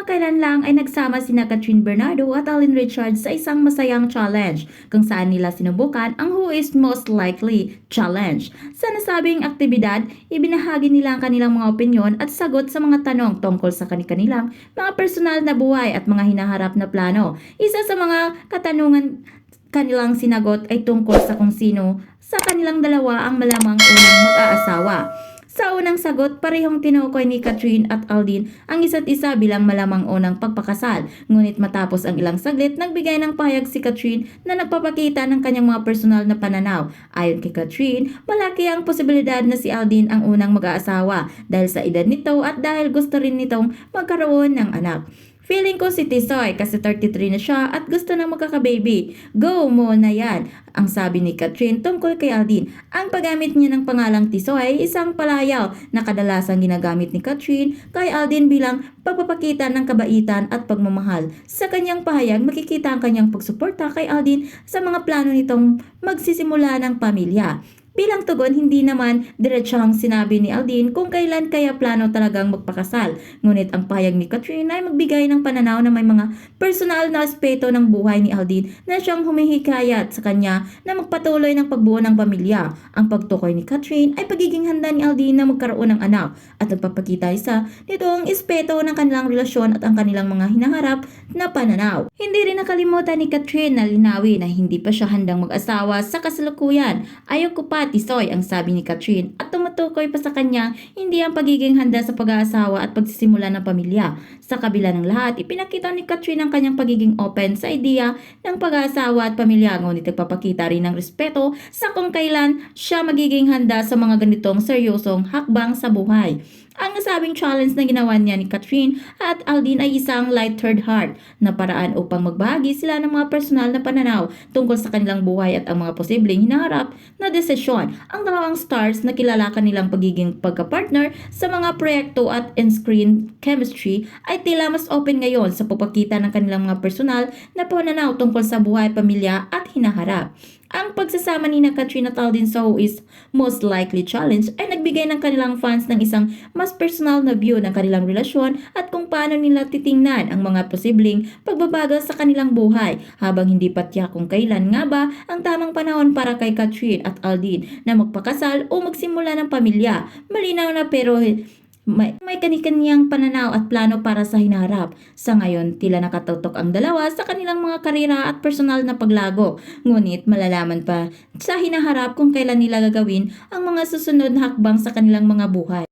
Kamakailan lang ay nagsama sina Catherine Bernardo at Alden Richards sa isang masayang challenge kung saan nila sinubukan ang Who is Most Likely Challenge. Sa nasabing aktibidad, ibinahagi nila ang kanilang mga opinyon at sagot sa mga tanong tungkol sa kanilang mga personal na buhay at mga hinaharap na plano. Isa sa mga katanungan kanilang sinagot ay tungkol sa kung sino sa kanilang dalawa ang malamang unang mag-aasawa. Sa unang sagot, parehong tinukoy ni Catherine at Alden ang isa't isa bilang malamang unang pagpakasal. Ngunit matapos ang ilang saglit, nagbigay ng pahayag si Catherine na nagpapakita ng kanyang mga personal na pananaw. Ayon kay Catherine, malaki ang posibilidad na si Alden ang unang mag-aasawa dahil sa edad nito at dahil gusto rin nitong magkaroon ng anak. Feeling ko si Tisoy kasi 33 na siya at gusto na magkakababy. Go mo na yan, ang sabi ni Catherine tungkol kay Alden. Ang paggamit niya ng pangalang Tisoy ay isang palayaw na kadalasang ginagamit ni Catherine kay Alden bilang pagpapakita ng kabaitan at pagmamahal. Sa kanyang pahayag, makikita ang kanyang pagsuporta kay Alden sa mga plano nitong magsisimula ng pamilya. Bilang tugon, hindi naman diretsahang sinabi ni Alden kung kailan kaya plano talagang magpakasal. Ngunit ang pahayag ni Catherine ay magbigay ng pananaw na may mga personal na aspeto ng buhay ni Alden na siyang humihikayat sa kanya na magpatuloy ng pagbuo ng pamilya. Ang pagtukoy ni Catherine ay pagiging handa ni Alden na magkaroon ng anak at nagpapakita isa nito ang aspeto ng kanilang relasyon at ang kanilang mga hinaharap na pananaw. Hindi rin nakalimutan ni Catherine na linawin na hindi pa siya handang mag-asawa sa kasalukuyan. Ayaw ko pa Tisoy, ang sabi ni Catherine at tumutukoy pa sa kanya hindi ang pagiging handa sa pag-aasawa at pagsisimula ng pamilya. Sa kabila ng lahat, ipinakita ni Catherine ang kanyang pagiging open sa ideya ng pag-aasawa at pamilya, ngunit nagpapakita rin ng respeto sa kung kailan siya magiging handa sa mga ganitong seryosong hakbang sa buhay. Ang nasabing challenge na ginawa niya ni Catherine at Alden ay isang light-hearted heart na paraan upang magbahagi sila ng mga personal na pananaw tungkol sa kanilang buhay at ang mga posibleng hinaharap na desisyon. Ang dalawang stars na kilala kanilang pagiging pagka-partner sa mga proyekto at in-screen chemistry ay tila mas open ngayon sa pagpakita ng kanilang mga personal na pananaw tungkol sa buhay, pamilya at hinaharap. Ang pagsasama ni Catherine at Alden sa Who is Most Likely Challenge ay nagbigay ng kanilang fans ng isang mas personal na view ng kanilang relasyon at kung paano nila titingnan ang mga posibleng pagbabago sa kanilang buhay, habang hindi pa tiyak kung kailan nga ba ang tamang panahon para kay Catherine at Alden na magpakasal o magsimula ng pamilya. Malinaw na pero may kani-kaniyang pananaw at plano para sa hinaharap. Sa ngayon, tila nakatutok ang dalawa sa kanilang mga karera at personal na paglago. Ngunit malalaman pa sa hinaharap kung kailan nila gagawin ang mga susunod na hakbang sa kanilang mga buhay.